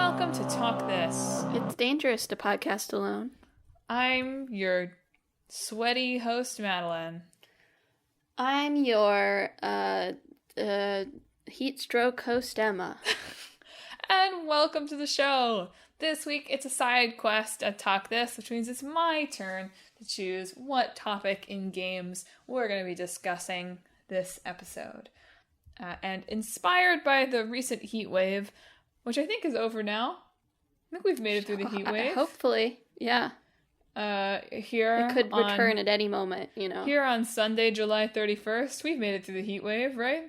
welcome to Talk This. It's dangerous to podcast alone. I'm your sweaty host, Madelyn. I'm your heat stroke host, Emma. And welcome to the show. This week, it's a side quest at Talk This, which means it's my turn to choose what topic in games we're going to be discussing this episode. And inspired by the recent heat wave, which I think is over now. I think we've made it through the heat wave. Hopefully, yeah. Here it could return at any moment, you know. Here on Sunday, July 31st, we've made it through the heat wave, right?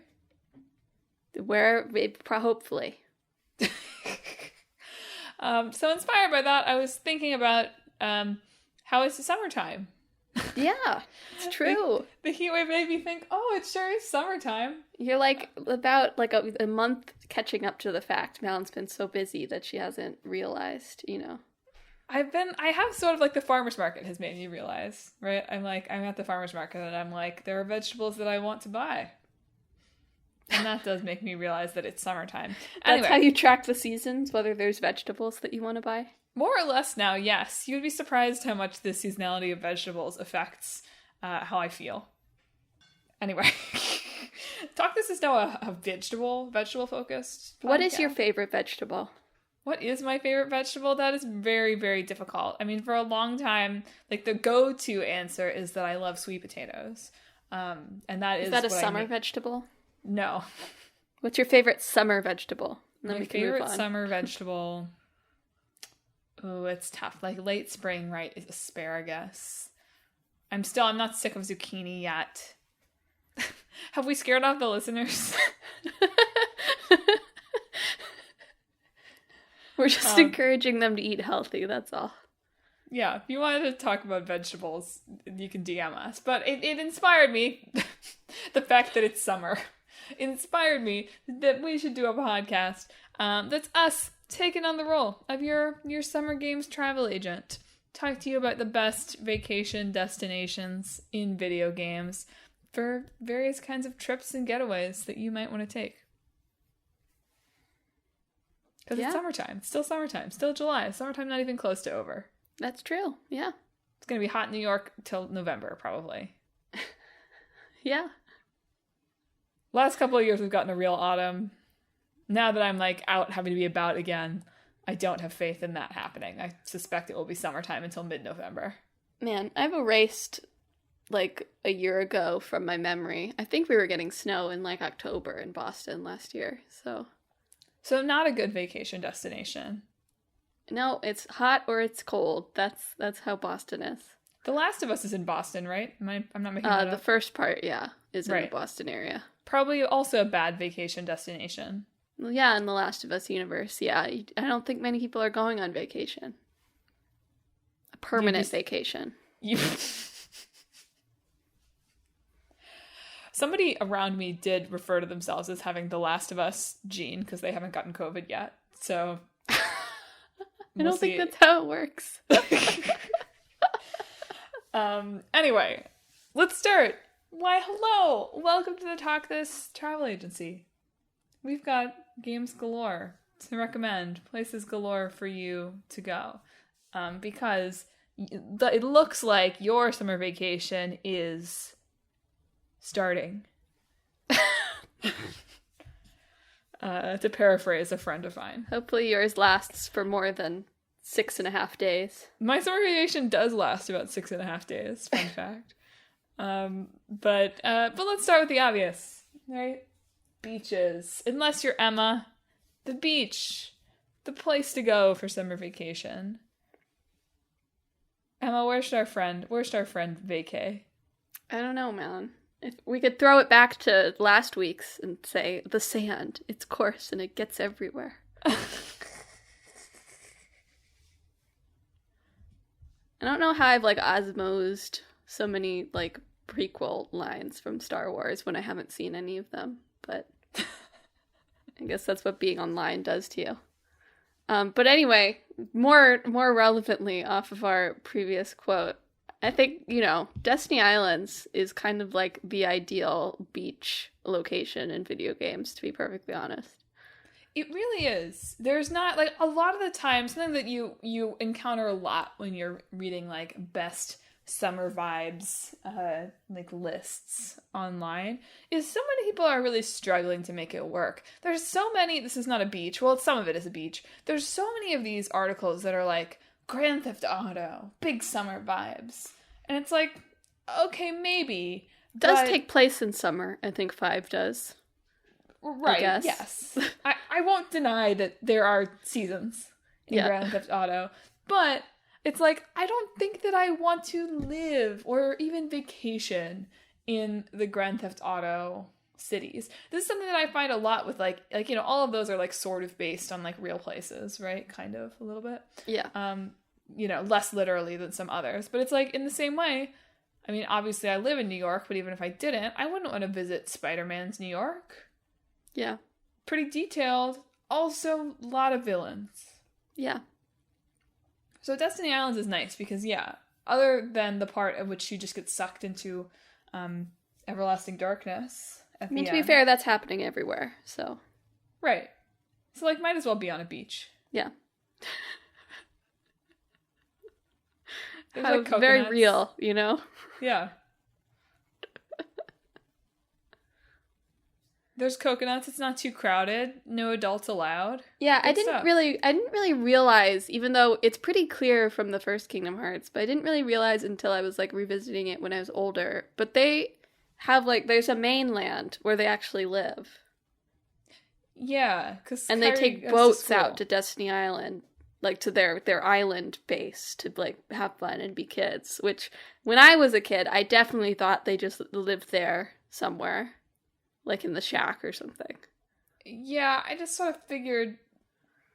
Hopefully. So inspired by that, I was thinking about how it's the summertime. Yeah, it's true. The heat wave made me think, oh, it sure is summertime. You're about a month catching up to the fact Madelyn's been so busy that she hasn't realized, you know. I have sort of like the farmer's market has made me realize, right? I'm at the farmer's market and I'm like, there are vegetables that I want to buy. And that does make me realize that it's summertime. That's how you track the seasons, whether there's vegetables that you want to buy? More or less now, yes. You'd be surprised how much the seasonality of vegetables affects how I feel. Anyway, Talk This is now a vegetable focused podcast. What is your favorite vegetable? What is my favorite vegetable? That is very, very difficult. I mean, for a long time, like the go-to answer is that I love sweet potatoes. And that is that a summer vegetable? No. What's your favorite summer vegetable? My favorite summer vegetable... Oh, it's tough. Like late spring, right, is asparagus. I'm not sick of zucchini yet. Have we scared off the listeners? We're just encouraging them to eat healthy, that's all. Yeah, if you wanted to talk about vegetables, you can DM us. But it inspired me, the fact that it's summer. It inspired me that we should do a podcast that's us taking on the role of your summer games travel agent. Talk to you about the best vacation destinations in video games for various kinds of trips and getaways that you might want to take. Because it's summertime. Still summertime. Still July. Summertime not even close to over. That's true. Yeah. It's going to be hot in New York till November, probably. Yeah. Last couple of years we've gotten a real autumn. Now that I'm out having to be about again, I don't have faith in that happening. I suspect it will be summertime until mid-November. Man, I've erased a year ago from my memory. I think we were getting snow in October in Boston last year. So not a good vacation destination. No, it's hot or it's cold. That's how Boston is. The Last of Us is in Boston, right? I'm not making that up. The first part, yeah, is in the Boston area. Probably also a bad vacation destination. Well, yeah, in the Last of Us universe, yeah. I don't think many people are going on vacation. A permanent vacation. Somebody around me did refer to themselves as having the Last of Us gene because they haven't gotten COVID yet. So I don't think that's how it works. Anyway, let's start. Why, hello! Welcome to the Talk This travel agency. We've got games galore to recommend, places galore for you to go. Because it looks like your summer vacation is starting. To paraphrase a friend of mine. Hopefully yours lasts for more than 6.5 days. My summer vacation does last about 6.5 days, fun fact. But let's start with the obvious, right? Beaches. Unless you're Emma, the beach, the place to go for summer vacation. Emma, where's our friend vacay? I don't know, man. If we could throw it back to last week's and say the sand. It's coarse and it gets everywhere. I don't know how I've osmosed so many prequel lines from Star Wars when I haven't seen any of them, but I guess that's what being online does to you. But anyway, more relevantly off of our previous quote, I think, Destiny Islands is kind of the ideal beach location in video games, to be perfectly honest. It really is. There's not, like, a lot of the time, something that you encounter a lot when you're reading, like, best summer vibes, like, lists online, is so many people are really struggling to make it work. There's so many, this is not a beach, well, some of it is a beach. There's so many of these articles that are like, Grand Theft Auto, big summer vibes. And it's like, okay, maybe. Does take place in summer, I think 5 does. Right, yes. I won't deny that there are seasons in Grand Theft Auto, but it's like, I don't think that I want to live or even vacation in the Grand Theft Auto cities. This is something that I find a lot with, like, you know, all of those are, like, sort of based on, like, real places, right? Kind of, a little bit. Yeah. You know, less literally than some others. But it's like, in the same way, I mean, obviously I live in New York, but even if I didn't, I wouldn't want to visit Spider-Man's New York. Yeah. Pretty detailed. Also, a lot of villains. Yeah. So Destiny Islands is nice because, yeah, other than the part of which you just get sucked into everlasting darkness at the end. To be fair, that's happening everywhere, so. Right. So, like, might as well be on a beach. Yeah. There's, like, very real, you know? Yeah. There's coconuts. It's not too crowded. No adults allowed. Yeah, Good I didn't really realize, even though it's pretty clear from the first Kingdom Hearts, but I didn't really realize until I was, like, revisiting it when I was older. But they have, like, there's a mainland where they actually live. Yeah, and they take boats out to Destiny Island, like, to their island base to, like, have fun and be kids. Which, when I was a kid, I definitely thought they just lived there somewhere. Like in the shack or something. Yeah, I just sort of figured,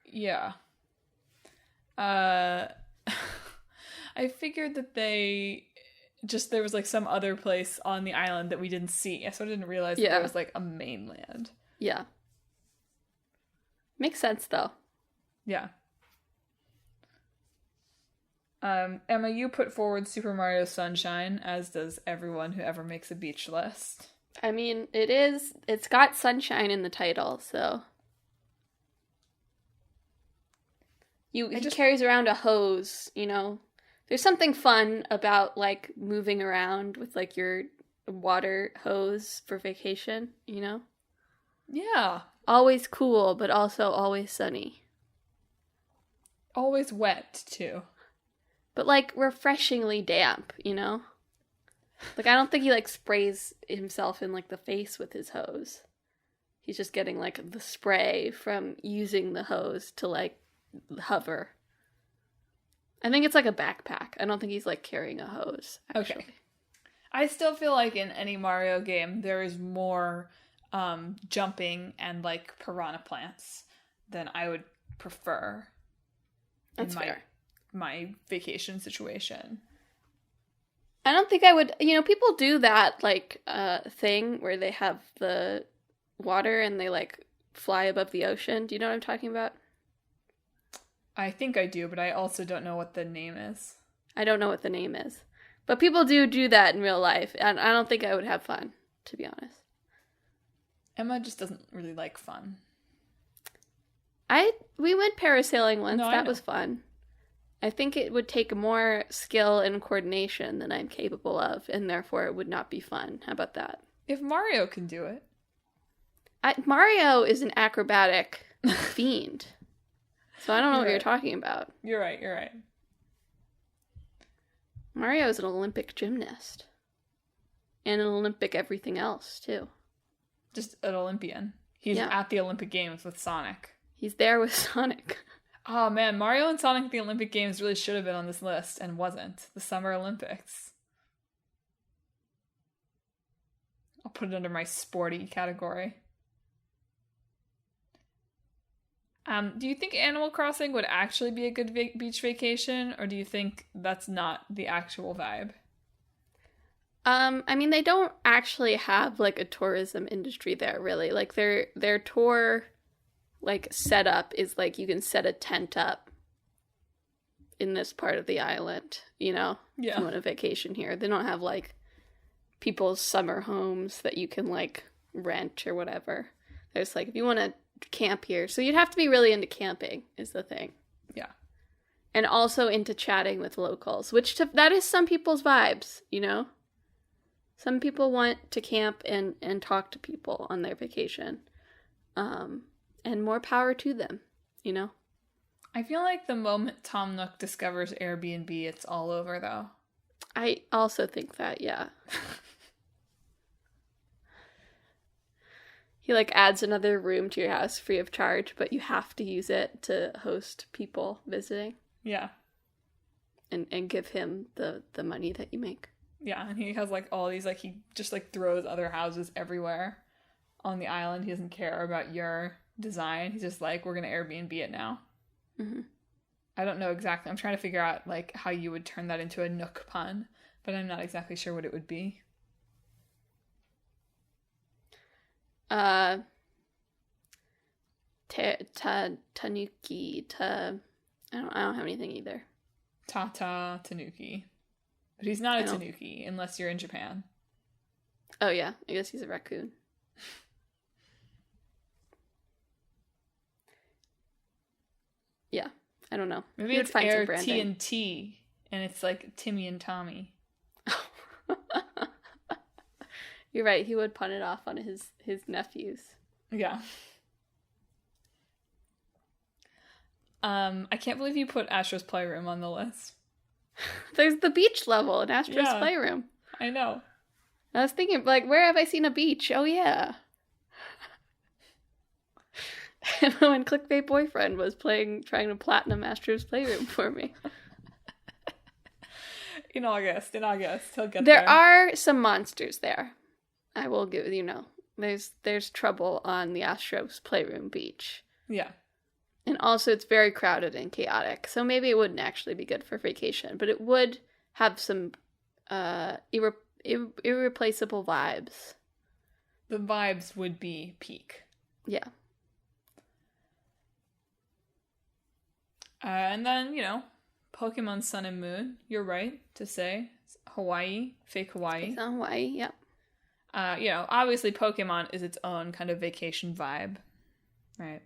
yeah. I figured that there was like some other place on the island that we didn't see. I sort of didn't realize that there was like a mainland. Yeah. Makes sense though. Yeah. Emma, you put forward Super Mario Sunshine, as does everyone who ever makes a beach list. I mean, it's got sunshine in the title, so. He carries around a hose, you know. There's something fun about, like, moving around with, like, your water hose for vacation, you know? Yeah. Always cool, but also always sunny. Always wet, too. But, like, refreshingly damp, you know? Like, I don't think he, like, sprays himself in, like, the face with his hose. He's just getting, like, the spray from using the hose to, like, hover. I think it's, like, a backpack. I don't think he's, like, carrying a hose, actually. Okay. I still feel like in any Mario game, there is more jumping and, like, piranha plants than I would prefer. That's fair. My vacation situation. I don't think I would, you know, people do that, like, thing where they have the water and they, like, fly above the ocean. Do you know what I'm talking about? I think I do, but I also don't know what the name is. I don't know what the name is. But people do that in real life, and I don't think I would have fun, to be honest. Emma just doesn't really like fun. We went parasailing once. No, that was fun. I think it would take more skill and coordination than I'm capable of, and therefore it would not be fun. How about that? If Mario can do it. Mario is an acrobatic fiend. So I don't know what you're talking about. You're right. Mario is an Olympic gymnast. And an Olympic everything else, too. Just an Olympian. He's at the Olympic Games with Sonic. He's there with Sonic. Oh man, Mario and Sonic at the Olympic Games really should have been on this list and wasn't. The Summer Olympics. I'll put it under my sporty category. Do you think Animal Crossing would actually be a good beach vacation, or do you think that's not the actual vibe? I mean, they don't actually have, like, a tourism industry there, really. Like, their tour, like, setup is, like, you can set a tent up in this part of the island, you know? Yeah. If you want a vacation here. They don't have, like, people's summer homes that you can, like, rent or whatever. There's, like, if you want to camp here. So you'd have to be really into camping is the thing. Yeah. And also into chatting with locals, which that is some people's vibes, you know? Some people want to camp and talk to people on their vacation. And more power to them, you know? I feel like the moment Tom Nook discovers Airbnb, it's all over, though. I also think that, yeah. He, like, adds another room to your house free of charge, but you have to use it to host people visiting. Yeah. And give him the money that you make. Yeah, and he has, like, all these, like, he just, like, throws other houses everywhere on the island. He doesn't care about your design. He's just like, we're gonna Airbnb it now. Mm-hmm. I don't know exactly. I'm trying to figure out, like, how you would turn that into a Nook pun, but I'm not exactly sure what it would be. Tanuki, I don't have anything either. Tata Tanuki. But he's not a Tanuki, unless you're in Japan. Oh yeah, I guess he's a raccoon. Yeah, I don't know. Maybe it's Air TNT, and it's like Timmy and Tommy. You're right, he would pun it off on his nephews. Yeah. I can't believe you put Astro's Playroom on the list. There's the beach level in Astro's Playroom. I know. I was thinking, like, where have I seen a beach? Oh, yeah. When Clickbait Boyfriend was trying to platinum Astro's Playroom for me. In August, he'll get there. There are some monsters there. I will give there's trouble on the Astro's Playroom beach. Yeah. And also it's very crowded and chaotic. So maybe it wouldn't actually be good for vacation, but it would have some irreplaceable vibes. The vibes would be peak. Yeah. And then, Pokemon Sun and Moon. You're right to say Hawaii, fake Hawaii. It's on Hawaii, yep. Obviously Pokemon is its own kind of vacation vibe, right?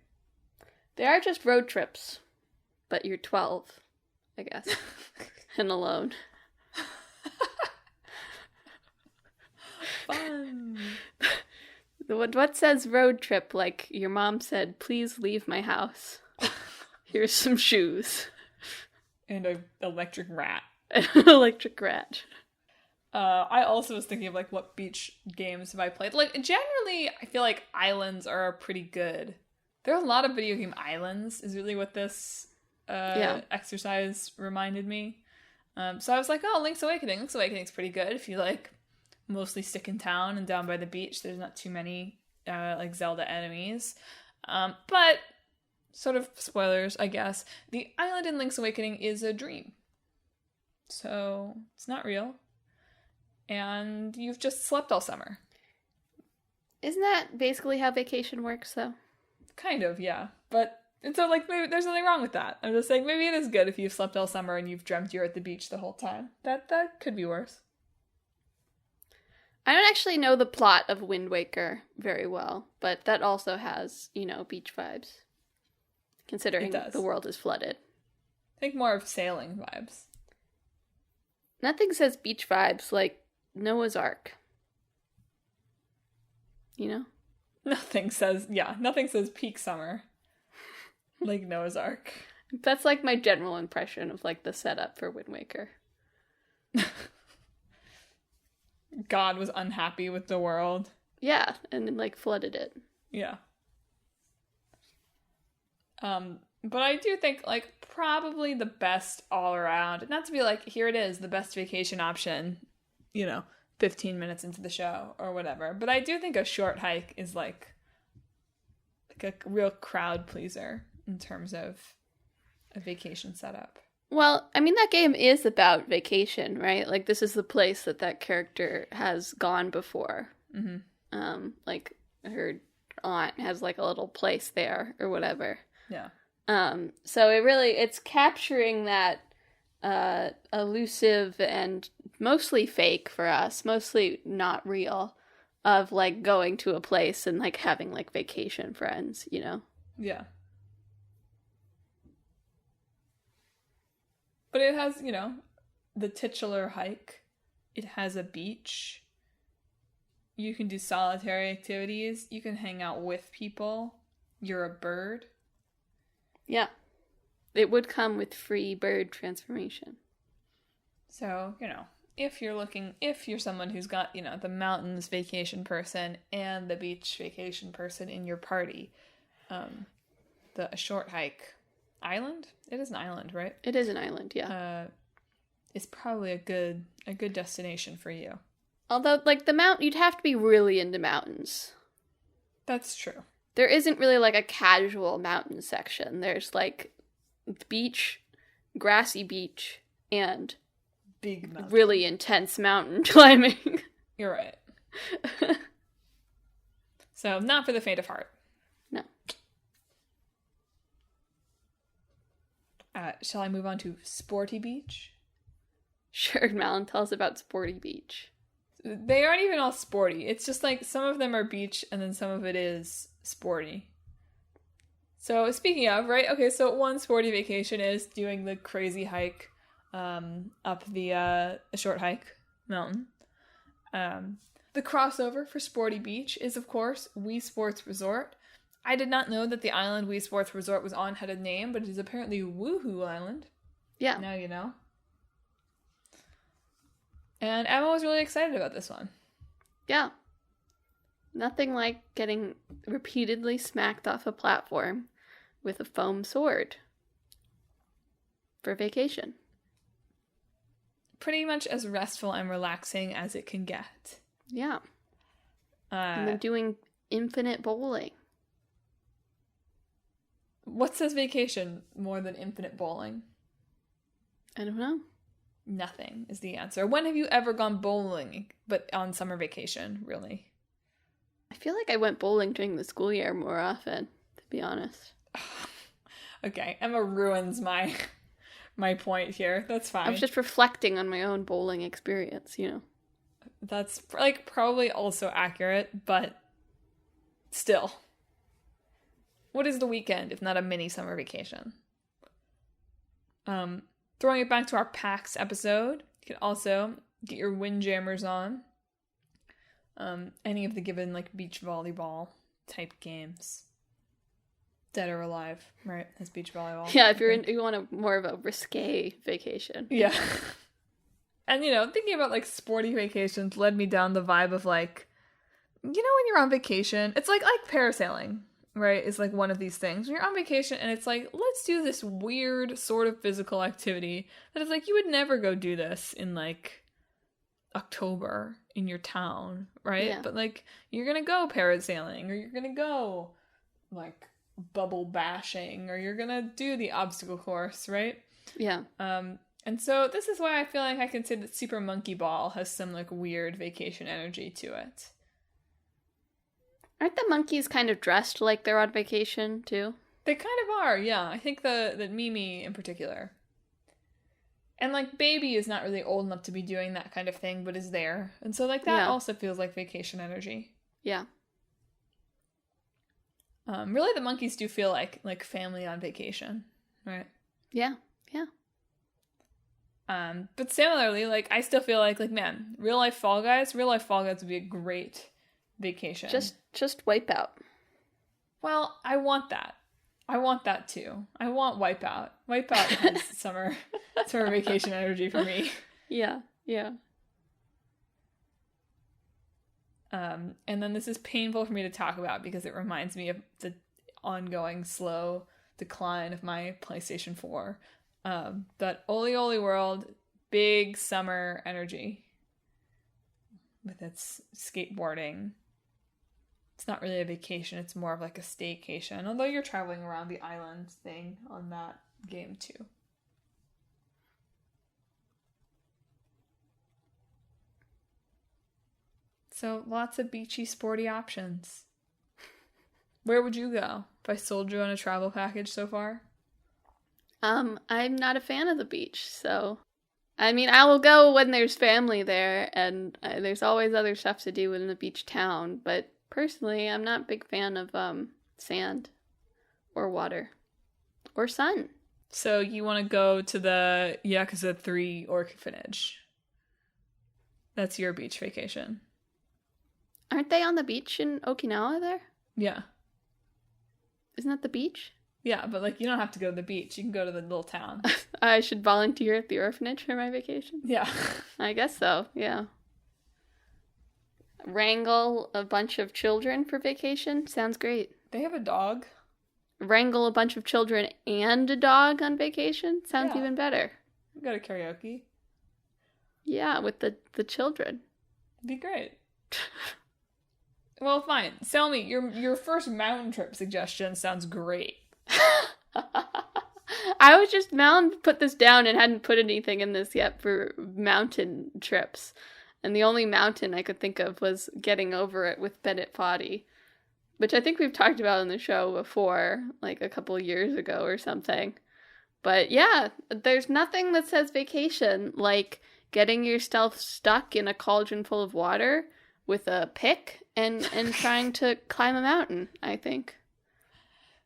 They are just road trips, but you're 12, I guess, and alone. Fun. What says road trip? Like your mom said, please leave my house. Here's some shoes. And an electric rat. An electric rat. I also was thinking of, like, what beach games have I played? Like, generally, I feel like islands are pretty good. There are a lot of video game islands, is really what this exercise reminded me. So I was like, oh, Link's Awakening. Link's Awakening's pretty good if you, like, mostly stick in town and down by the beach. There's not too many, like, Zelda enemies. But, sort of spoilers, I guess. The island in Link's Awakening is a dream. So, it's not real. And you've just slept all summer. Isn't that basically how vacation works, though? Kind of, yeah. But, and so, like, maybe there's nothing wrong with that. I'm just saying, maybe it is good if you've slept all summer and you've dreamt you're at the beach the whole time. That could be worse. I don't actually know the plot of Wind Waker very well, but that also has, beach vibes. Considering the world is flooded. I think more of sailing vibes. Nothing says beach vibes like Noah's Ark. Nothing says peak summer. Like Noah's Ark. That's like my general impression of like the setup for Wind Waker. God was unhappy with the world. Yeah, and like flooded it. Yeah. But I do think, like, probably the best all around, not to be like, here it is, the best vacation option, 15 minutes into the show or whatever. But I do think a short hike is like a real crowd pleaser in terms of a vacation setup. Well, I mean, that game is about vacation, right? Like, this is the place that character has gone before. Mm-hmm. Like, her aunt has, like, a little place there or whatever. Yeah. So it's capturing that elusive and mostly fake for us, mostly not real, of, like, going to a place and, like, having, like, vacation friends, you know? Yeah. But it has, the titular hike. It has a beach. You can do solitary activities. You can hang out with people. You're a bird. Yeah. It would come with free bird transformation. So, if you're someone who's got, the mountains vacation person and the beach vacation person in your party, a short hike island? It is an island, right? It is an island, yeah. It's probably a good destination for you. Although, like, you'd have to be really into mountains. That's true. There isn't really, like, a casual mountain section. There's, like, beach, grassy beach, and big mountain. Really intense mountain climbing. You're right. So, not for the faint of heart. No. Shall I move on to Sporty Beach? Sure, Malin, tell us about Sporty Beach. They aren't even all sporty. It's just like some of them are beach and then some of it is sporty. So speaking of, right? Okay, so one sporty vacation is doing the crazy hike up the short hike mountain. The crossover for Sporty Beach is, of course, Wii Sports Resort. I did not know that the island Wii Sports Resort was on had a name, but it is apparently Woohoo Island. Yeah. Now you know. And Emma was really excited about this one. Yeah. Nothing like getting repeatedly smacked off a platform with a foam sword for vacation. Pretty much as restful and relaxing as it can get. Yeah. And then doing infinite bowling. What says vacation more than infinite bowling? I don't know. Nothing is the answer. When have you ever gone bowling, but on summer vacation, really? I feel like I went bowling during the school year more often, to be honest. Okay, Emma ruins my point here. That's fine. I was just reflecting on my own bowling experience, you know. That's, like, probably also accurate, but still. What is the weekend if not a mini summer vacation? Throwing it back to our PAX episode, you can also get your windjammers on. Any of the given, like, beach volleyball type games. Dead or alive, right? As beach volleyball. Yeah, if you want more of a risque vacation. Yeah. And, thinking about, like, sporty vacations led me down the vibe of, like, when you're on vacation, it's like parasailing, right? It's like one of these things. When you're on vacation and it's like, let's do this weird sort of physical activity that is like, you would never go do this in, like, October in your town, right? Yeah. But, like, you're gonna go parasailing, or you're gonna go, like, bubble bashing, or you're gonna do the obstacle course, right? Yeah. And so this is why I feel like I can say that Super Monkey Ball has some, like, weird vacation energy to it. Aren't the monkeys kind of dressed like they're on vacation, too? They kind of are, yeah. I think that Mimi in particular. And, like, Baby is not really old enough to be doing that kind of thing, but is there. And so, like, that also feels like vacation energy. Yeah. Really, the monkeys do feel like family on vacation, right? Yeah, yeah. But similarly, like, I still feel like, man, real life Fall Guys would be a great vacation. Just Wipeout. Well, I want that. I want that too. I want Wipeout. Wipeout has summer vacation energy for me. Yeah, yeah. And then this is painful for me to talk about because it reminds me of the ongoing slow decline of my PlayStation 4. But Oli Oli World, big summer energy with its skateboarding. It's not really a vacation, it's more of like a staycation, although you're traveling around the island thing on that game too. So lots of beachy, sporty options. Where would you go if I sold you on a travel package so far? I'm not a fan of the beach, so I mean, I will go when there's family there, and there's always other stuff to do in the beach town, but personally, I'm not a big fan of sand or water or sun. So you want to go to the Yakuza 3 orphanage. That's your beach vacation. Aren't they on the beach in Okinawa there? Yeah. Isn't that the beach? Yeah, but like you don't have to go to the beach. You can go to the little town. I should volunteer at the orphanage for my vacation? Yeah. I guess so, yeah. Wrangle a bunch of children for vacation? Sounds great. They have a dog. Wrangle a bunch of children and a dog on vacation? Sounds even better. Go to karaoke. Yeah, with the children. It'd be great. Well, fine. Tell me, your first mountain trip suggestion sounds great. I was just put this down and hadn't put anything in this yet for mountain trips. And the only mountain I could think of was getting over it with Bennett Foddy, which I think we've talked about on the show before, like a couple years ago or something. But yeah, there's nothing that says vacation like getting yourself stuck in a cauldron full of water with a pick and trying to climb a mountain, I think.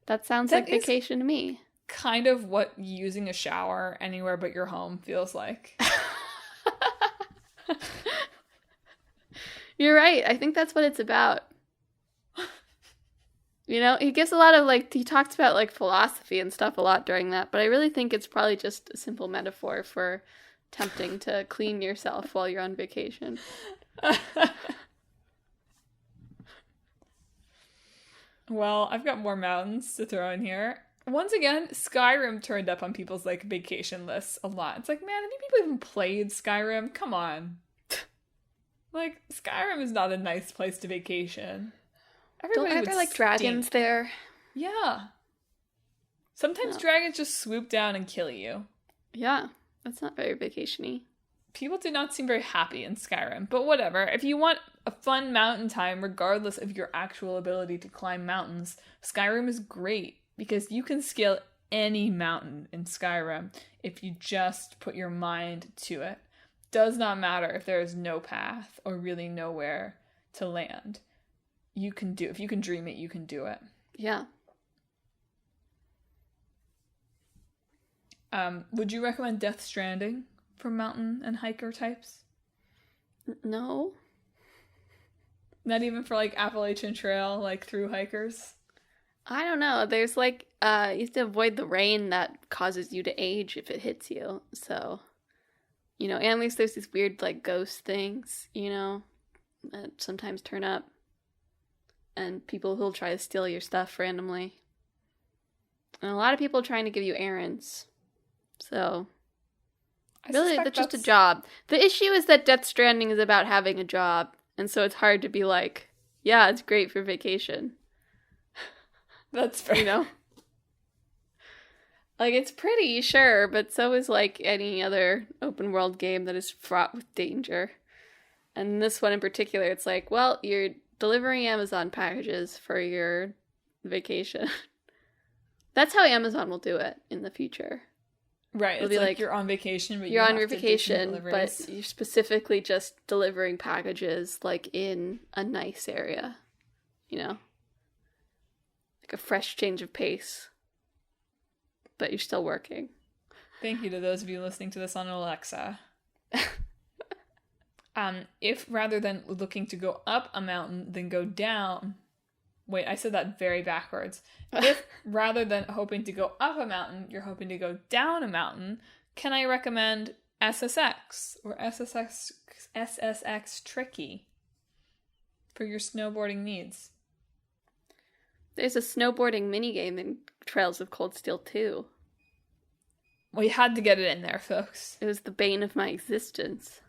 That sounds like vacation to me. Kind of what using a shower anywhere but your home feels like. You're right. I think that's what it's about. You know, he gives a lot of, like, he talks about, like, philosophy and stuff a lot during that, but I really think it's probably just a simple metaphor for attempting to clean yourself while you're on vacation. Well, I've got more mountains to throw in here. Once again, Skyrim turned up on people's, like, vacation lists a lot. It's like, man, have you people even played Skyrim? Come on. Like, Skyrim is not a nice place to vacation. Aren't there, like, dragons there? Yeah. Sometimes dragons just swoop down and kill you. Yeah, that's not very vacation-y. People do not seem very happy in Skyrim, but whatever. If you want a fun mountain time, regardless of your actual ability to climb mountains, Skyrim is great because you can scale any mountain in Skyrim if you just put your mind to it. Does not matter if there is no path or really nowhere to land. You can do, if you can dream it, you can do it. Yeah. Would you recommend Death Stranding for mountain and hiker types? No. Not even for, like, Appalachian Trail, like, through hikers? I don't know. There's, like, you have to avoid the rain that causes you to age if it hits you. So, you know, and at least there's these weird, like, ghost things, you know, that sometimes turn up. And people who'll try to steal your stuff randomly. And a lot of people trying to give you errands. So, really, that's just a job. The issue is that Death Stranding is about having a job. And so it's hard to be like, yeah, it's great for vacation. That's fair. You know? Like, it's pretty, sure, but so is, like, any other open world game that is fraught with danger. And this one in particular, it's like, well, you're delivering Amazon packages for your vacation. That's how Amazon will do it in the future. Right. It'll be like you're on vacation, but you're on your vacation, but you're specifically just delivering packages, like, in a nice area. You know? Like a fresh change of pace. But you're still working. Thank you to those of you listening to this on Alexa. If rather than looking to go up a mountain, then go down... Wait, I said that very backwards. If rather than hoping to go up a mountain, you're hoping to go down a mountain, can I recommend SSX or SSX Tricky for your snowboarding needs? There's a snowboarding minigame in Trails of Cold Steel 2. We had to get it in there, folks. It was the bane of my existence.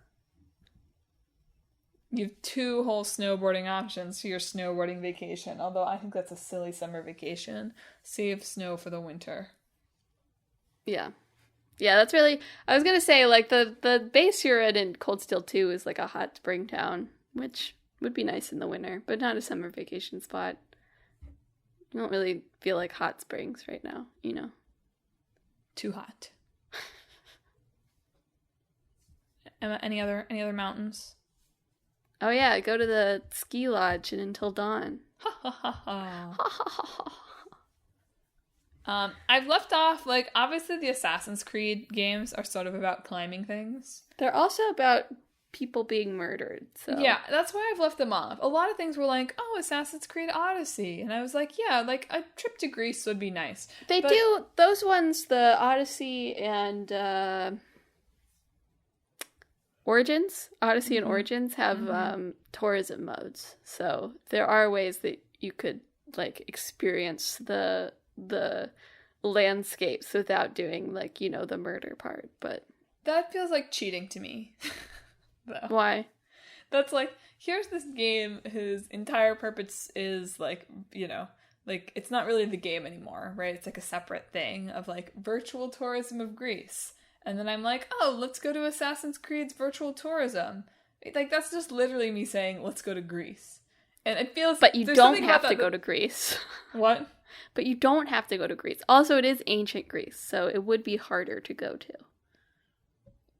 You have 2 whole snowboarding options for your snowboarding vacation, although I think that's a silly summer vacation. Save snow for the winter. Yeah. Yeah, that's really... I was going to say, like, the base you're in Cold Steel 2 is, like, a hot spring town, which would be nice in the winter, but not a summer vacation spot. You don't really feel like hot springs right now, you know. Too hot. Emma, any other mountains? Oh yeah, go to the ski lodge and Until Dawn. Ha ha ha ha. I've left off, like, obviously the Assassin's Creed games are sort of about climbing things. They're also about people being murdered, so... Yeah, that's why I've left them off. A lot of things were like, oh, Assassin's Creed Odyssey. And I was like, yeah, like, a trip to Greece would be nice. They do, those ones, the Odyssey and, Origins, Odyssey and Origins have, tourism modes. So there are ways that you could, like, experience the landscapes without doing, like, you know, the murder part, but... That feels like cheating to me. Though. Why? That's like, here's this game whose entire purpose is, like, you know, like, it's not really the game anymore, right? It's like a separate thing of, like, virtual tourism of Greece. And then I'm like, oh, let's go to Assassin's Creed's virtual tourism. Like, that's just literally me saying, let's go to Greece. And it feels... But you don't have to go to Greece. What? But you don't have to go to Greece. Also, it is ancient Greece, so it would be harder to go to.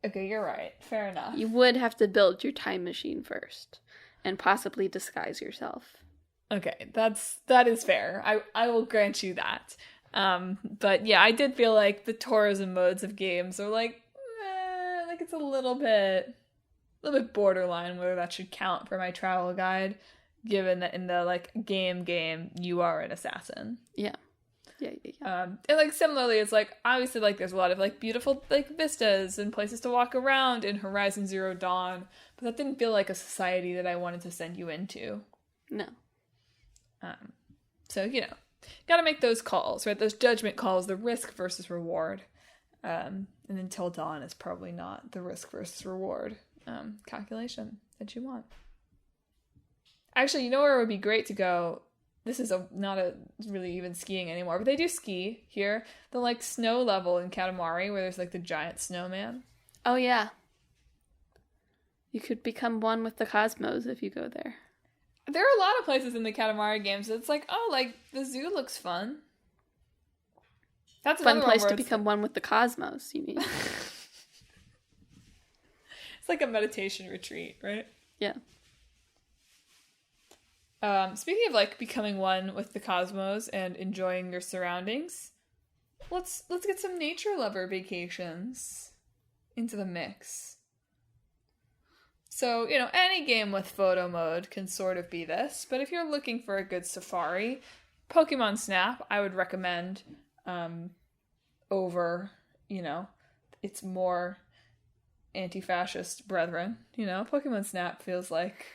Okay, you're right. Fair enough. You would have to build your time machine first, and possibly disguise yourself. Okay, that is fair. I will grant you that. But yeah, I did feel like the tourism modes of games are like it's a little bit borderline whether that should count for my travel guide, given that in the like game you are an assassin. Yeah. And like similarly, it's like obviously like there's a lot of like beautiful like vistas and places to walk around in Horizon Zero Dawn, but that didn't feel like a society that I wanted to send you into. No. So you know, gotta make those calls, right? Those judgment calls, the risk versus reward. And Until Dawn is probably not the risk versus reward calculation that you want. Actually, you know where it would be great to go? This is not really even skiing anymore, but they do ski here. The like snow level in Katamari where there's like the giant snowman. Oh yeah. You could become one with the cosmos if you go there. There are a lot of places in the Katamari games that's like, oh, like the zoo looks fun. That's a fun place to become one with the cosmos, you mean? It's like a meditation retreat, right? Yeah. Speaking of like becoming one with the cosmos and enjoying your surroundings, let's get some nature lover vacations into the mix. So, you know, any game with photo mode can sort of be this, but if you're looking for a good safari, Pokemon Snap I would recommend over, you know, its more anti-fascist brethren. You know, Pokemon Snap feels like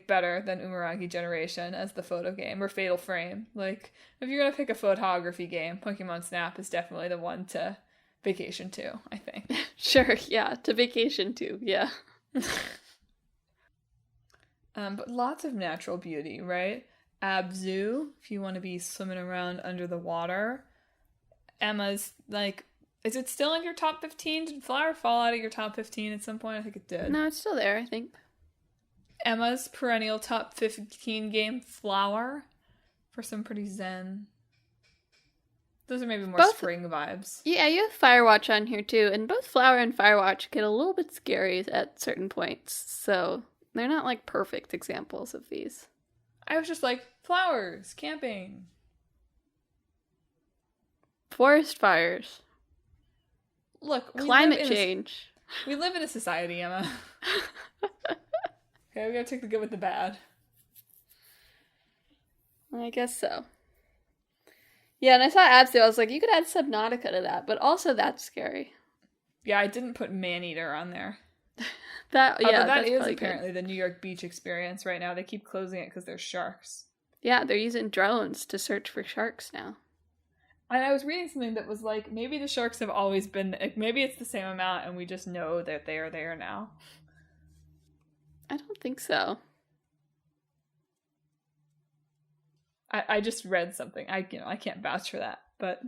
better than Umaragi Generation as the photo game, or Fatal Frame. Like, if you're gonna pick a photography game, Pokemon Snap is definitely the one to vacation to, I think. Sure, yeah, to vacation to, yeah. But lots of natural beauty, right? Abzu, if you want to be swimming around under the water. Emma's, like, is it still in your top 15? Did Flower fall out of your top 15 at some point? I think it did. No, it's still there, I think. Emma's perennial top 15 game, Flower, for some pretty zen. Those are maybe more spring vibes. Yeah, you have Firewatch on here too, and both Flower and Firewatch get a little bit scary at certain points, so they're not like perfect examples of these. I was just like, flowers, camping. Forest fires. Look, climate change. We live in a society, Emma. Okay, we gotta take the good with the bad. I guess so. Yeah, and I saw Abzu, I was like, you could add Subnautica to that, but also that's scary. Yeah, I didn't put Maneater on there. That is apparently the New York beach experience right now. They keep closing it because there's sharks. Yeah, they're using drones to search for sharks now. And I was reading something that was like, maybe the sharks have always been, maybe it's the same amount and we just know that they are there now. I don't think so. I just read something. I can't vouch for that, but...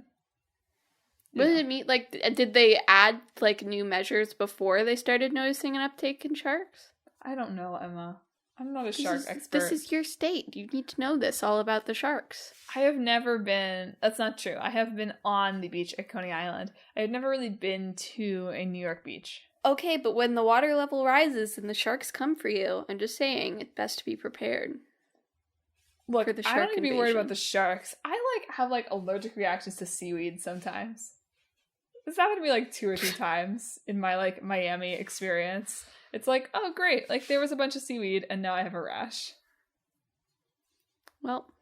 What did it mean? Like, did they add, like, new measures before they started noticing an uptake in sharks? I don't know, Emma. I'm not a shark expert. This is your state. You need to know this all about the sharks. I have never been... That's not true. I have been on the beach at Coney Island. I had never really been to a New York beach. Okay, but when the water level rises and the sharks come for you, I'm just saying it's best to be prepared. Look, For the I shark don't need to be worried about invasion. the sharks. I have allergic reactions to seaweed sometimes. This happened to me 2 or 3 times in my Miami experience. It's oh great, there was a bunch of seaweed and now I have a rash. Well,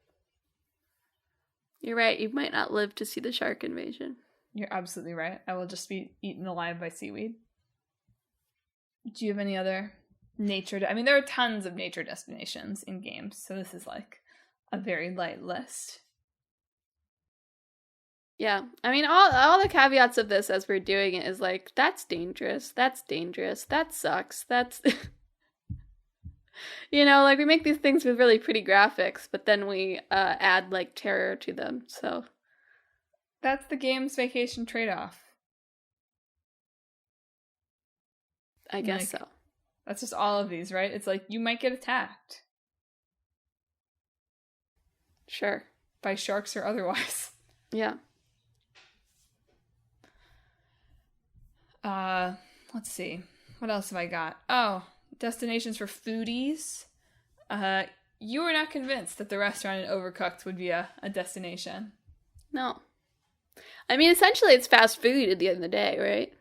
you're right. You might not live to see the shark invasion. You're absolutely right. I will just be eaten alive by seaweed. Do you have any other nature? I mean, there are tons of nature destinations in games, so this is a very light list. Yeah, I mean, all the caveats of this as we're doing it is that's dangerous, that sucks, that's... we make these things with really pretty graphics, but then we add, terror to them, so... That's the game's vacation trade-off. I guess so. That's just all of these, right? It's you might get attacked. Sure. By sharks or otherwise. Yeah. Let's see. What else have I got? Oh, destinations for foodies. You were not convinced that the restaurant in Overcooked would be a destination. No. I mean, essentially it's fast food at the end of the day, right?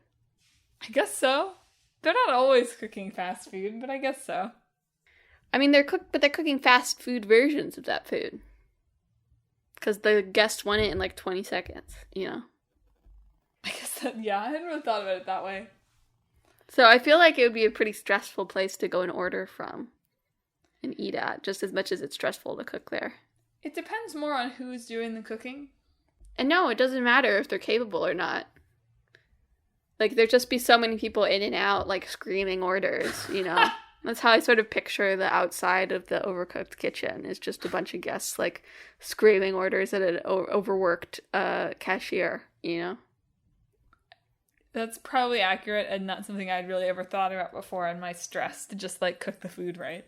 I guess so. They're not always cooking fast food, but I guess so. I mean, they're cooking fast food versions of that food. Because the guest want it in 20 seconds, I guess yeah, I hadn't really thought about it that way. So I feel like it would be a pretty stressful place to go and order from and eat at, just as much as it's stressful to cook there. It depends more on who's doing the cooking. And no, it doesn't matter if they're capable or not. There'd just be so many people in and out, screaming orders, That's how I sort of picture the outside of the Overcooked kitchen, is just a bunch of guests, screaming orders at an overworked cashier, That's probably accurate and not something I'd really ever thought about before in my stress to just, cook the food right.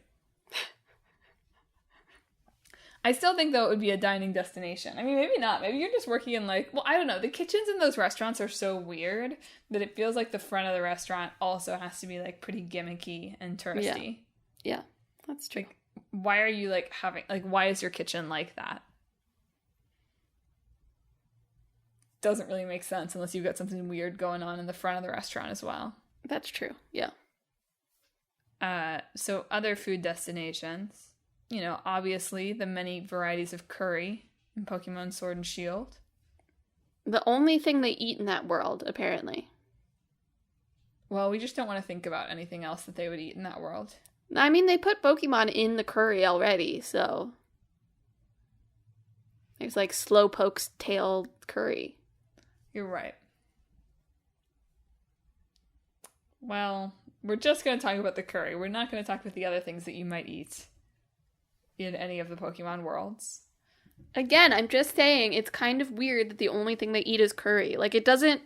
I still think, though, it would be a dining destination. I mean, maybe not. Maybe you're just working in, I don't know. The kitchens in those restaurants are so weird that it feels like the front of the restaurant also has to be, pretty gimmicky and touristy. Yeah, that's true. Why are you, having... why is your kitchen like that? Doesn't really make sense unless you've got something weird going on in the front of the restaurant as well. That's true, yeah. So other food destinations... obviously the many varieties of curry in Pokemon Sword and Shield. The only thing they eat in that world, apparently. Well, we just don't want to think about anything else that they would eat in that world. I mean, they put Pokemon in the curry already, so... There's, Slowpoke's tail curry. You're right. Well, we're just going to talk about the curry. We're not going to talk about the other things that you might eat in any of the Pokemon worlds. Again, I'm just saying it's kind of weird that the only thing they eat is curry. It doesn't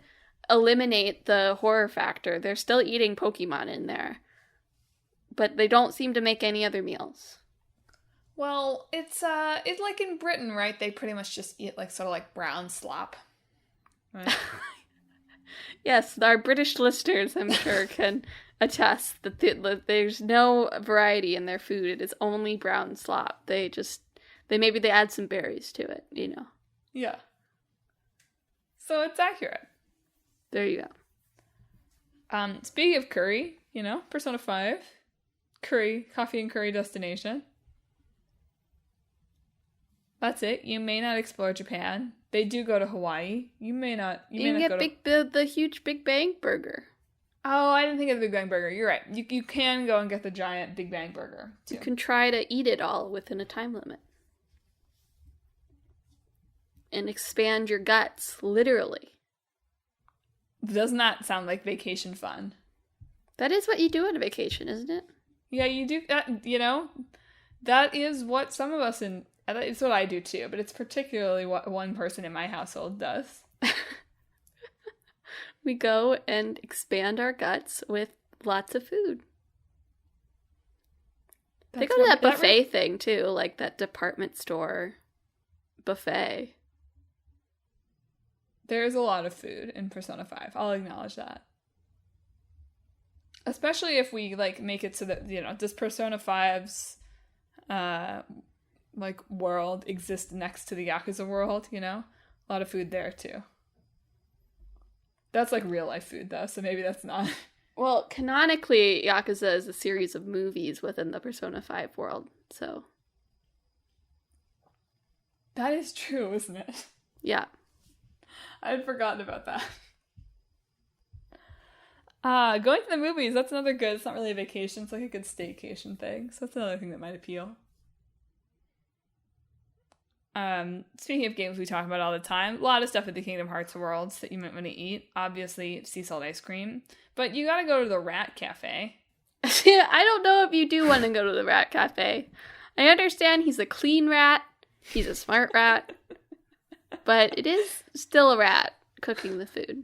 eliminate the horror factor. They're still eating Pokemon in there. But they don't seem to make any other meals. Well, it's like in Britain, right? They pretty much just eat sort of brown slop. Right? Yes, our British listeners, I'm sure, can attest that there's no variety in their food. It is only brown slop. They add some berries to it, Yeah. So it's accurate. There you go. Speaking of curry, Persona 5, curry, coffee and curry destination. That's it. You may not explore Japan. They do go to Hawaii. You may not. You may not get the huge Big Bang Burger. Oh, I didn't think of the Big Bang Burger. You're right. You can go and get the giant Big Bang Burger, too. You can try to eat it all within a time limit. And expand your guts, literally. Doesn't that sound like vacation fun? That is what you do on a vacation, isn't it? Yeah, you do. That is what some of us it's what I do, too. But it's particularly what one person in my household does. We go and expand our guts with lots of food. They go to that buffet thing, too, that department store buffet. There's a lot of food in Persona 5. I'll acknowledge that. Especially if we, like, make it so that, does Persona 5's, like, world exist next to the Yakuza world, A lot of food there, too. That's, like, real-life food, though, so maybe that's not... Well, canonically, Yakuza is a series of movies within the Persona 5 world, so... That is true, isn't it? Yeah. I had forgotten about that. Going to the movies, that's another good, it's not really a vacation, it's like a good staycation thing, so that's another thing that might appeal. Speaking of games we talk about all the time, a lot of stuff at the Kingdom Hearts worlds that you might want to eat. Obviously, sea salt ice cream, but you gotta go to the Rat Cafe. I don't know if you do want to go to the Rat Cafe. I understand he's a clean rat, he's a smart rat, but it is still a rat cooking the food.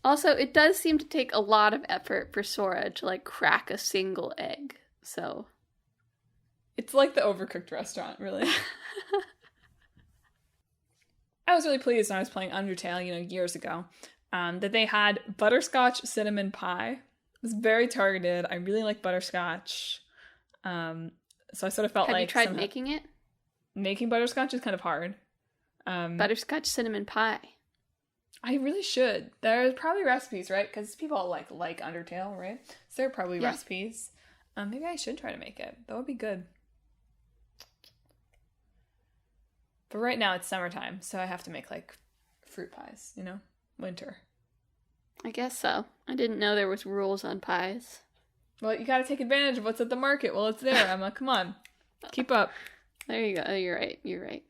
Also, it does seem to take a lot of effort for Sora to, like, crack a single egg, so... It's like the Overcooked restaurant, really. I was really pleased when I was playing Undertale, years ago, that they had butterscotch cinnamon pie. It was very targeted. I really like butterscotch. So I sort of felt Have you tried making it? Making butterscotch is kind of hard. Butterscotch cinnamon pie. I really should. There's probably recipes, right? Because people like Undertale, right? So there are probably recipes. Maybe I should try to make it. That would be good. But right now it's summertime, so I have to make, like, fruit pies, Winter. I guess so. I didn't know there was rules on pies. Well, you gotta take advantage of what's at the market while it's there, Emma. Come on. Keep up. There you go. Oh, you're right.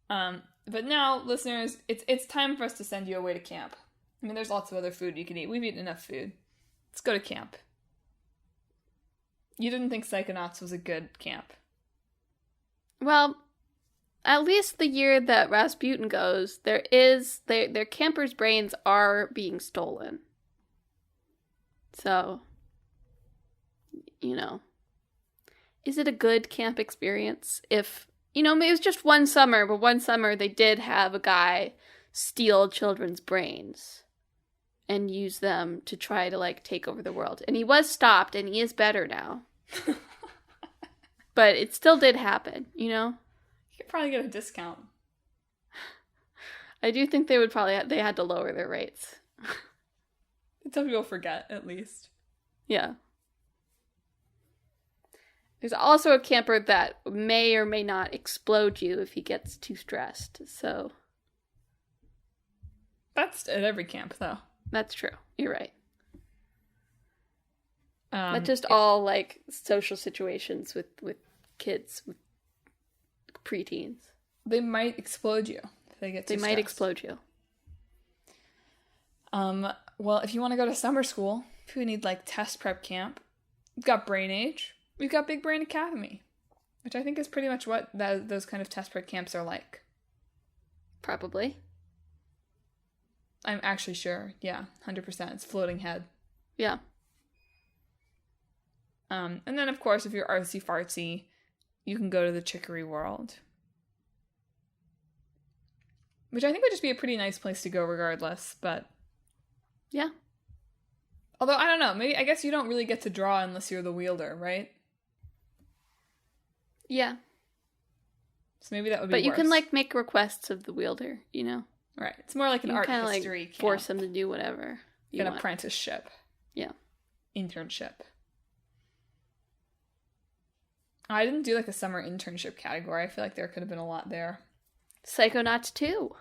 But now, listeners, it's time for us to send you away to camp. I mean, there's lots of other food you can eat. We've eaten enough food. Let's go to camp. You didn't think Psychonauts was a good camp. Well, at least the year that Rasputin goes, their campers' brains are being stolen. So, is it a good camp experience? If, it was just one summer, but one summer they did have a guy steal children's brains and use them to try to, like, take over the world. And he was stopped, and he is better now. But it still did happen, You could probably get a discount. I do think they had to lower their rates. Some people forget, at least. Yeah. There's also a camper that may or may not explode you if he gets too stressed, so... That's at every camp, though. That's true. You're right. But just all, like, social situations with kids, with preteens. They might explode you if they get too stressed. They might explode you. Well, if you want to go to summer school, if you need, like, test prep camp, we've got Brain Age. We've got Big Brain Academy, which I think is pretty much what those kind of test prep camps are like. Probably. I'm actually sure. Yeah, 100%. It's floating head. Yeah. And then, of course, if you're artsy-fartsy, you can go to the Chicory World. Which I think would just be a pretty nice place to go regardless, but... Yeah. Although, I don't know, maybe, I guess you don't really get to draw unless you're the wielder, right? Yeah. So maybe that would be But worse. you can, like, make requests of the wielder, Right. It's more like an art history like, camp. Force them to do whatever you want. Apprenticeship. Yeah. Internship. I didn't do, like, a summer internship category. I feel like there could have been a lot there. Psychonauts 2.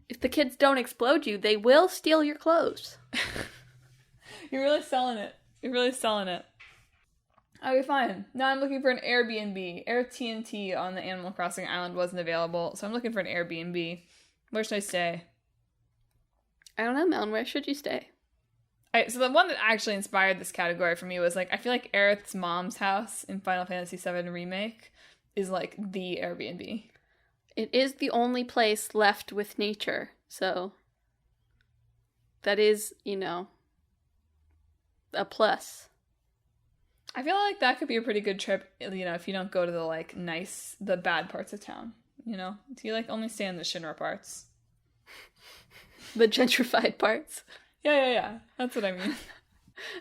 If the kids don't explode you, they will steal your clothes. You're really selling it. Okay, fine. Now I'm looking for an Airbnb. Air TNT on the Animal Crossing island wasn't available, so I'm looking for an Airbnb. Where should I stay? I don't know, Melon. Where should you stay? So the one that actually inspired this category for me was, like, I feel like Aerith's mom's house in Final Fantasy VII Remake is, like, the Airbnb. It is the only place left with nature, so that is, a plus. I feel like that could be a pretty good trip, if you don't go to the, like, the bad parts of town, Do you, like, only stay in the Shinra parts? The gentrified parts. Yeah. That's what I mean.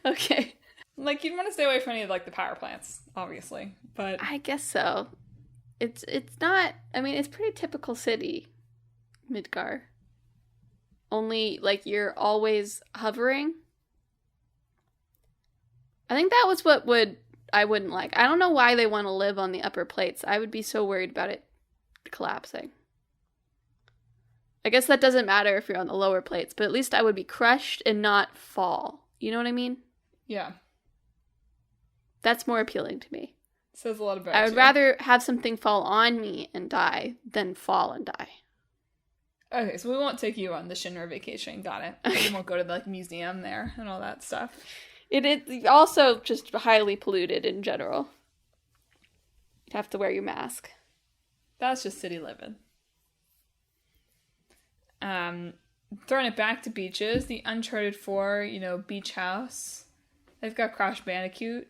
Okay. Like, you'd want to stay away from any of, like, the power plants, obviously. But I guess so. It's not... I mean, it's pretty typical city, Midgar. Only, like, you're always hovering. I think that was what I wouldn't like. I don't know why they want to live on the upper plates. I would be so worried about it collapsing. I guess that doesn't matter if you're on the lower plates, but at least I would be crushed and not fall. You know what I mean? yeah. That's more appealing to me. Says a lot about I would you. rather have something fall on me and die than fall and die. Okay, so we won't take you on the Shinra vacation. Got it. We won't go to the, like, museum there and all that stuff. It is also just highly polluted in general. You have to wear your mask. That's just city living. Throwing it back to beaches, the Uncharted 4, beach house. They've got Crash Bandicoot.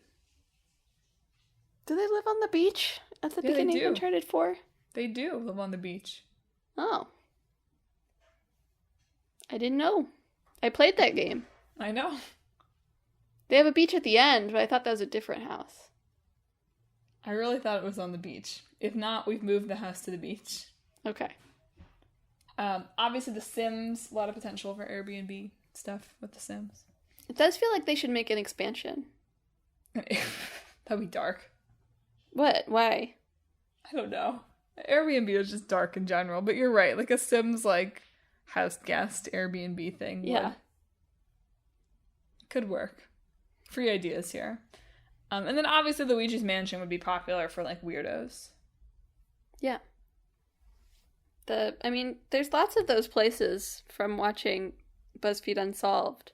Do they live on the beach at the beginning of Uncharted 4? They do live on the beach. Oh. I didn't know. I played that game. I know. They have a beach at the end, but I thought that was a different house. I really thought it was on the beach. If not, we've moved the house to the beach. Okay. Obviously, The Sims, a lot of potential for Airbnb stuff with The Sims. It does feel like they should make an expansion. That'd be dark. What? Why? I don't know. Airbnb is just dark in general, but you're right. Like a Sims, like, house guest Airbnb thing. Yeah. Could work. Free ideas here. And then obviously Luigi's Mansion would be popular for, like, weirdos. Yeah. There's lots of those places from watching BuzzFeed Unsolved.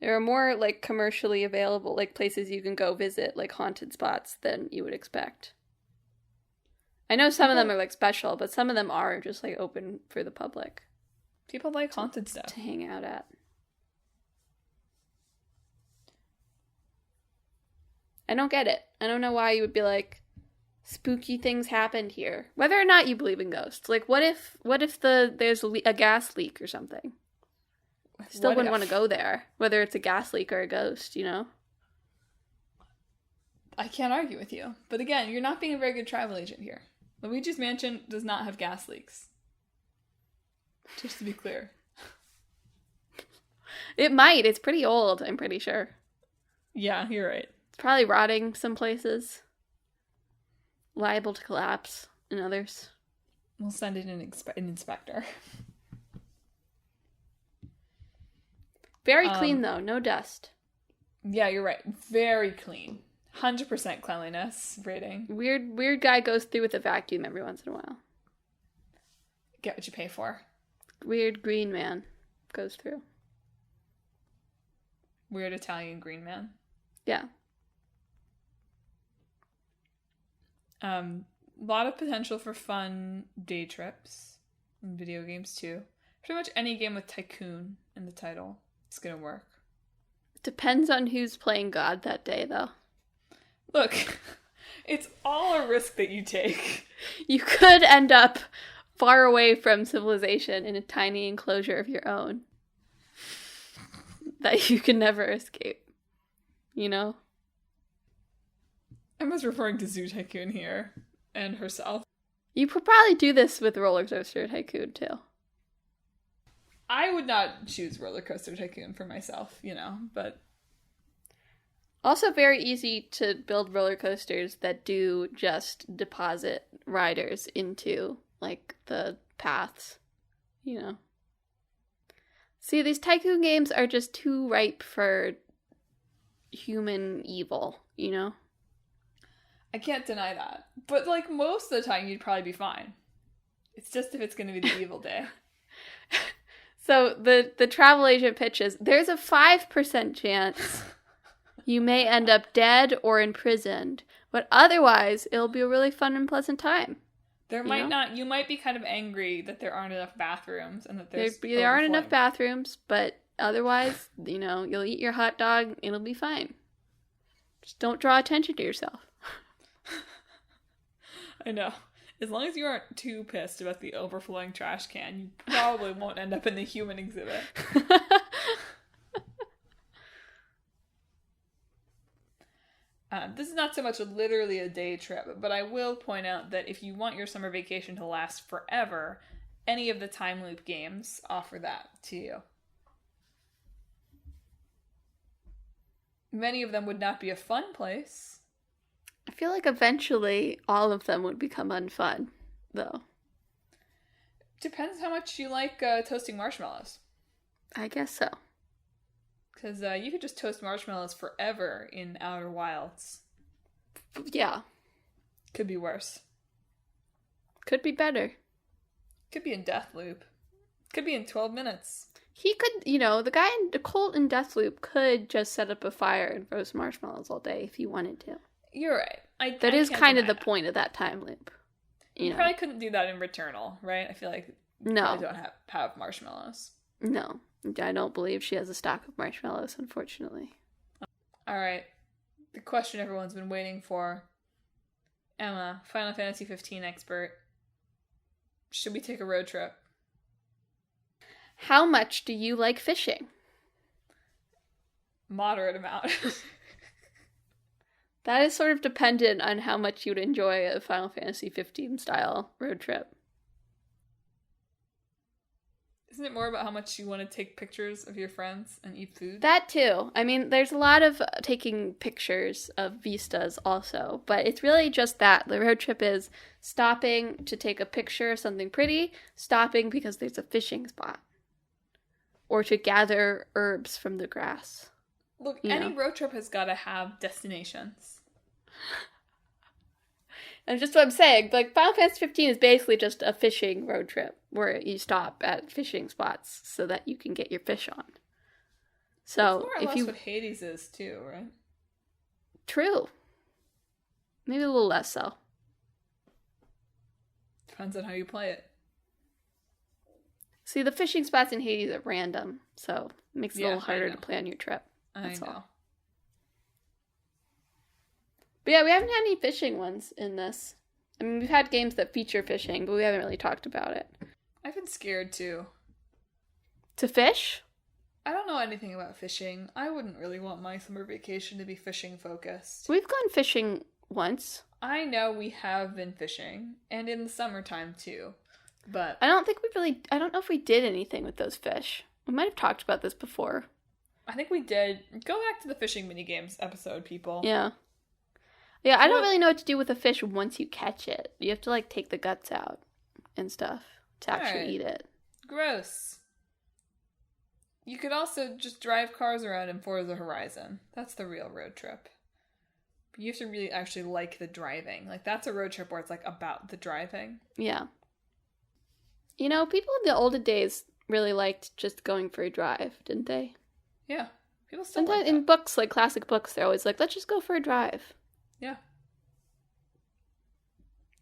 There are more, like, commercially available, like, places you can go visit, like, haunted spots than you would expect. I know some of them are, like, special, but some of them are just, like, open for the public. People like haunted stuff. To hang out at. I don't get it. I don't know why you would be like, spooky things happened here. Whether or not you believe in ghosts. Like, what if there's a gas leak or something? Still wouldn't want to go there, whether it's a gas leak or a ghost, I can't argue with you. But again, you're not being a very good travel agent here. Luigi's Mansion does not have gas leaks. Just to be clear. It might. It's pretty old, I'm pretty sure. Yeah, you're right. It's probably rotting some places. Liable to collapse in others. We'll send in an inspector. Very clean, though. No dust. Yeah, you're right. Very clean. 100% cleanliness rating. Weird guy goes through with a vacuum every once in a while. Get what you pay for. Weird green man goes through. Weird Italian green man. Yeah. A lot of potential for fun day trips and video games too. Pretty much any game with Tycoon in the title is gonna work. Depends on who's playing God that day, though. Look, it's all a risk that you take. You could end up far away from civilization in a tiny enclosure of your own that you can never escape. Emma's referring to Zoo Tycoon here and herself. You could probably do this with Roller Coaster Tycoon, too. I would not choose Roller Coaster Tycoon for myself, but... Also very easy to build roller coasters that do just deposit riders into, like, the paths, See, these Tycoon games are just too ripe for human evil, I can't deny that. But, like, most of the time, you'd probably be fine. It's just if it's going to be the evil day. So, the travel agent pitches, there's a 5% chance you may end up dead or imprisoned, but otherwise, it'll be a really fun and pleasant time. You might be kind of angry that there aren't enough bathrooms and that there aren't enough bathrooms, but otherwise, you'll eat your hot dog, it'll be fine. Just don't draw attention to yourself. I know. As long as you aren't too pissed about the overflowing trash can, you probably won't end up in the human exhibit. This is not so much literally a day trip, but I will point out that if you want your summer vacation to last forever, any of the time loop games offer that to you. Many of them would not be a fun place. I feel like eventually all of them would become unfun, though. Depends how much you like toasting marshmallows. I guess so. Because you could just toast marshmallows forever in Outer Wilds. Yeah. Could be worse. Could be better. Could be in Deathloop. Could be in 12 minutes. He could, the guy in the Colt in Deathloop could just set up a fire and roast marshmallows all day if he wanted to. You're right. That is kind of the point of that time loop. You probably couldn't do that in Returnal, right? I feel like you probably don't have marshmallows. No. I don't believe she has a stock of marshmallows, unfortunately. All right. The question everyone's been waiting for. Emma, Final Fantasy 15 expert. Should we take a road trip? How much do you like fishing? Moderate amount. That is sort of dependent on how much you'd enjoy a Final Fantasy 15 style road trip. Isn't it more about how much you want to take pictures of your friends and eat food? That too. I mean, there's a lot of taking pictures of vistas also, but it's really just that. The road trip is stopping to take a picture of something pretty, stopping because there's a fishing spot, or to gather herbs from the grass. Look, any road trip has got to have destinations. And just what I'm saying, like, Final Fantasy 15 is basically just a fishing road trip where you stop at fishing spots so that you can get your fish on. So, that's more or less what Hades is too, right? True. Maybe a little less so. Depends on how you play it. See, the fishing spots in Hades are random, so it makes it a little harder to plan your trip. That's I know. all. But yeah, we haven't had any fishing ones in this. I mean, we've had games that feature fishing, but we haven't really talked about it. I've been scared too. To fish? I don't know anything about fishing. I wouldn't really want my summer vacation to be fishing focused. We've gone fishing once. I know we have been fishing, and in the summertime too, but I don't know if we did anything with those fish. We might have talked about this before. I think we did. Go back to the fishing minigames episode, people. Yeah. Yeah, I don't really know what to do with a fish once you catch it. You have to, like, take the guts out and stuff to actually eat it. Gross. You could also just drive cars around in Forza Horizon. That's the real road trip. But you have to really actually like the driving. Like, that's a road trip where it's, like, about the driving. Yeah. You know, people in the older days really liked just going for a drive, didn't they? Yeah. People still Sometimes like that. in books, like classic books, they're always like, let's just go for a drive. Yeah.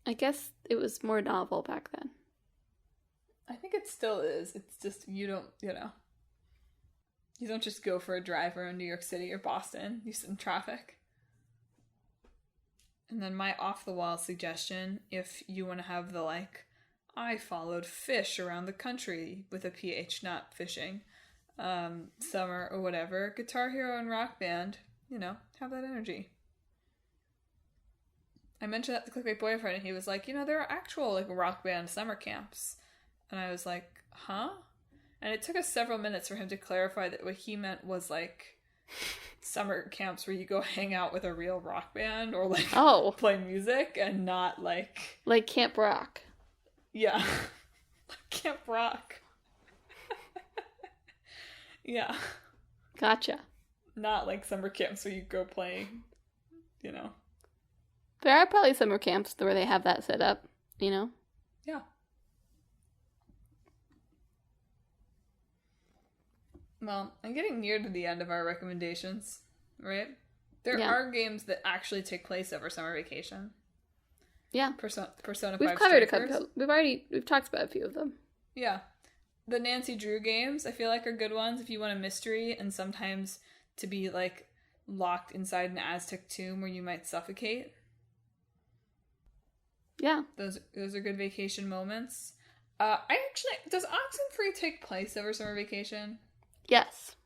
I guess it was more novel back then. I think it still is. It's just, you don't just go for a drive around New York City or Boston. You sit in traffic. And then my off-the-wall suggestion, if you want to have the, like, I followed fish around the country with a PH, not fishing, summer or whatever, Guitar Hero and Rock Band, have that energy. I mentioned that to Clickbait Boyfriend, and he was like, there are actual, like, Rock Band summer camps. And I was like, huh? And it took us several minutes for him to clarify that what he meant was, like, summer camps where you go hang out with a real rock band or, like, play music and not, like... Like Camp Rock. Yeah. Camp Rock. Yeah. Gotcha. Not, like, summer camps where you go play, There are probably summer camps where they have that set up, Yeah. Well, I'm getting near to the end of our recommendations, right? There are games that actually take place over summer vacation. Yeah. Persona 5 We've covered Strikers. a couple. We've talked about a few of them. Yeah. The Nancy Drew games, I feel like, are good ones if you want a mystery and sometimes to be, like, locked inside an Aztec tomb where you might suffocate. Yeah. Those are good vacation moments. Does Oxenfree take place over summer vacation? Yes.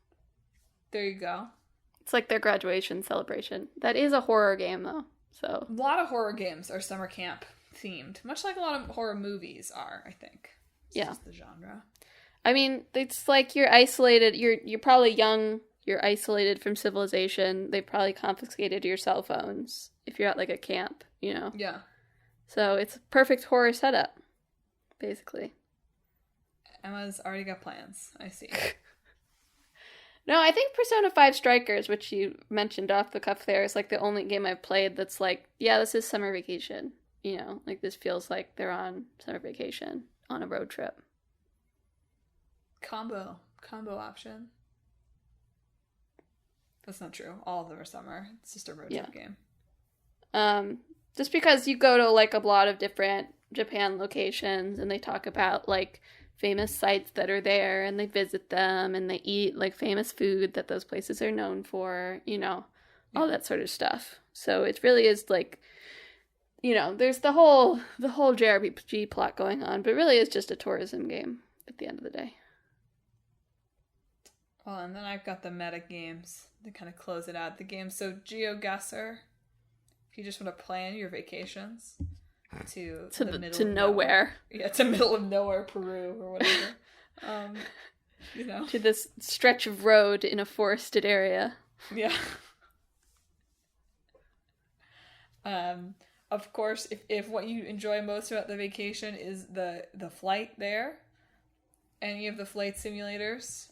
There you go. It's like their graduation celebration. That is a horror game, though. So a lot of horror games are summer camp themed, much like a lot of horror movies are, I think. It's just the genre. I mean, it's like you're isolated. You're probably young. You're isolated from civilization. They've probably confiscated your cell phones if you're at like a camp, you know? Yeah. So it's a perfect horror setup, basically. Emma's already got plans. I see. No, I think Persona 5 Strikers, which you mentioned off the cuff there, is like the only game I've played that's like, yeah, this is summer vacation. You know, like this feels like they're on summer vacation on a road trip. Combo option. That's not true. All of them are summer. It's just a road trip game. Just because you go to like a lot of different Japan locations and they talk about like famous sites that are there and they visit them and they eat like famous food that those places are known for, you know, all that sort of stuff. So it really is like, you know, there's the whole JRPG plot going on, but really it's just a tourism game at the end of the day. Well, and then I've got the meta games to kind of close it out. The games, so GeoGuessr, if you just want to plan your vacations to the middle of nowhere. Yeah, to middle of nowhere, Peru or whatever. You know, to this stretch of road in a forested area. Yeah. Of course, if what you enjoy most about the vacation is the flight there, any of the flight simulators,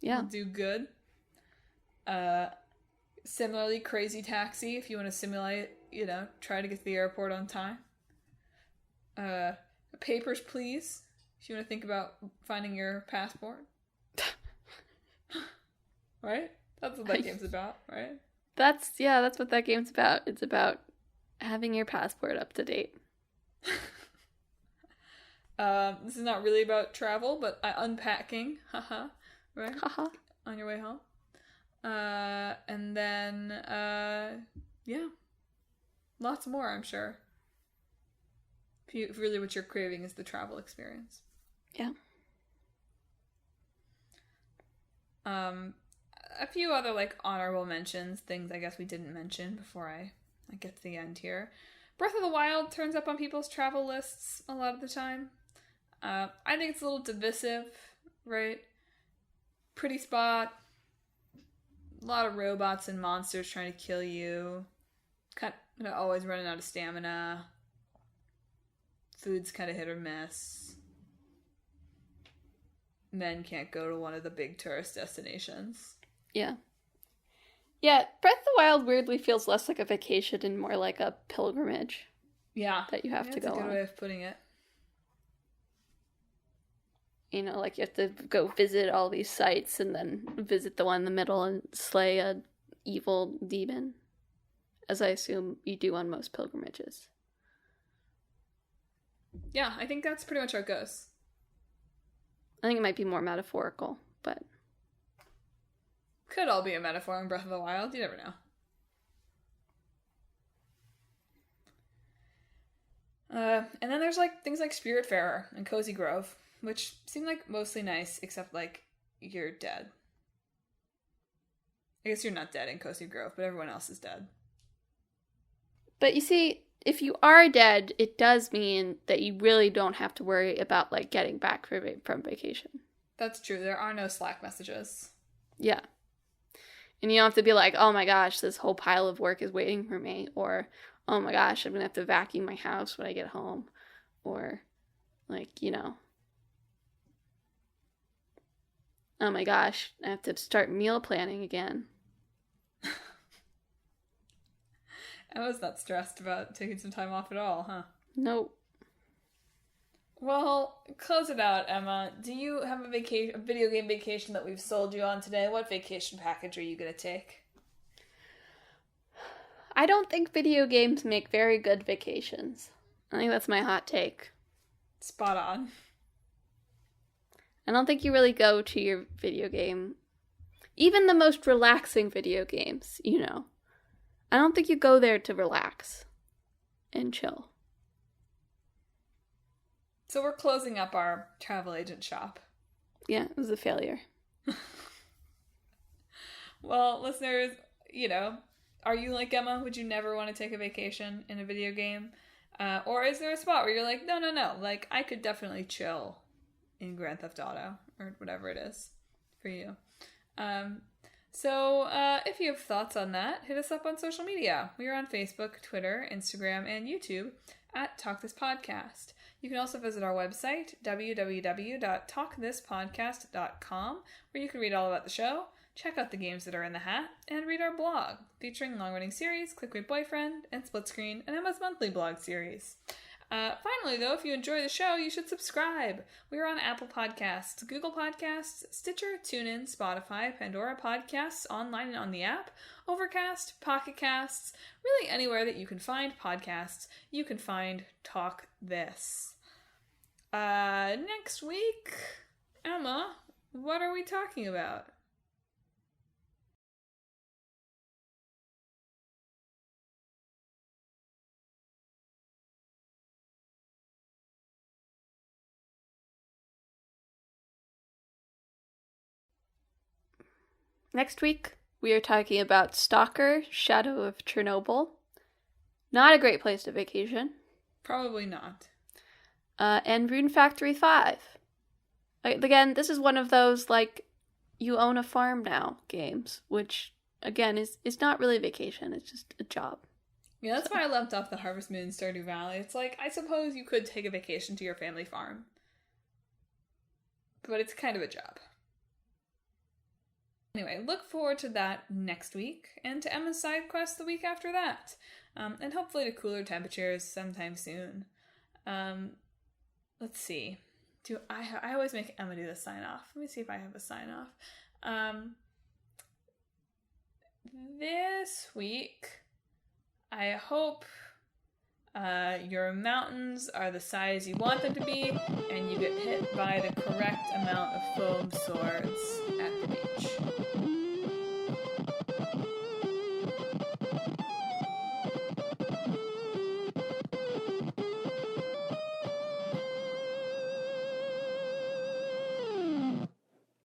will do good. Similarly, Crazy Taxi, if you want to simulate, you know, try to get to the airport on time. Papers, Please, if you want to think about finding your passport. Right? That's what that game's about, right? That's what that game's about. It's about having your passport up to date. This is not really about travel, but unpacking. Haha. Right? Haha. On your way home. And then, yeah. Lots more, I'm sure. If really what you're craving is the travel experience. Yeah. A few other, like, honorable mentions, things I guess we didn't mention before I get to the end here. Breath of the Wild turns up on people's travel lists a lot of the time. I think it's a little divisive, right? Pretty spot. A lot of robots and monsters trying to kill you. Kind of always running out of stamina. Food's kind of hit or miss. Men can't go to one of the big tourist destinations. Yeah. Yeah, Breath of the Wild weirdly feels less like a vacation and more like a pilgrimage. Yeah. That you have to go on. That's a good way of putting it. You know, like you have to go visit all these sites and then visit the one in the middle and slay a evil demon. As I assume you do on most pilgrimages. Yeah, I think that's pretty much how it goes. I think it might be more metaphorical, but... Could all be a metaphor in Breath of the Wild, you never know. And then there's like things like Spiritfarer and Cozy Grove, which seem like mostly nice, except like you're dead. I guess you're not dead in Cozy Grove, but everyone else is dead. But you see, if you are dead, it does mean that you really don't have to worry about like getting back from vacation. That's true. There are no Slack messages. Yeah. And you don't have to be like, oh my gosh, this whole pile of work is waiting for me. Or, oh my gosh, I'm going to have to vacuum my house when I get home. Or, like, you know. Oh my gosh, I have to start meal planning again. Emma's not stressed about taking some time off at all, huh? Nope. Well, close it out, Emma. Do you have a video game vacation that we've sold you on today? What vacation package are you going to take? I don't think video games make very good vacations. I think that's my hot take. Spot on. I don't think you really go to your video game. Even the most relaxing video games, you know. I don't think you go there to relax and chill. So we're closing up our travel agent shop. Yeah, it was a failure. Well, listeners, are you like Emma? Would you never want to take a vacation in a video game? Or is there a spot where you're like, no, like, I could definitely chill in Grand Theft Auto, or whatever it is for you. So if you have thoughts on that, hit us up on social media. We are on Facebook, Twitter, Instagram, and YouTube at Talk This Podcast. You can also visit our website, www.talkthispodcast.com, where you can read all about the show, check out the games that are in the hat, and read our blog, featuring long-running series, Clickbait Boyfriend, and Split Screen, and Emma's monthly blog series. Finally, though, if you enjoy the show, you should subscribe. We are on Apple Podcasts, Google Podcasts, Stitcher, TuneIn, Spotify, Pandora Podcasts, online and on the app, Overcast, Pocket Casts, really anywhere that you can find podcasts, you can find Talk This. Next week, Emma, what are we talking about? Next week, we are talking about Stalker, Shadow of Chernobyl. Not a great place to vacation. Probably not. And Rune Factory 5. Again, this is one of those, like, you own a farm now games, which, again, is not really a vacation. It's just a job. Yeah, that's why I left off the Harvest Moon Stardew Valley. It's like, I suppose you could take a vacation to your family farm. But it's kind of a job. Anyway, look forward to that next week, and to Emma's side quest the week after that. And hopefully to cooler temperatures sometime soon. Let's see. I always make Emma do the sign off. Let me see if I have a sign off. This week, I hope your mountains are the size you want them to be, and you get hit by the correct amount of foam swords at the beach.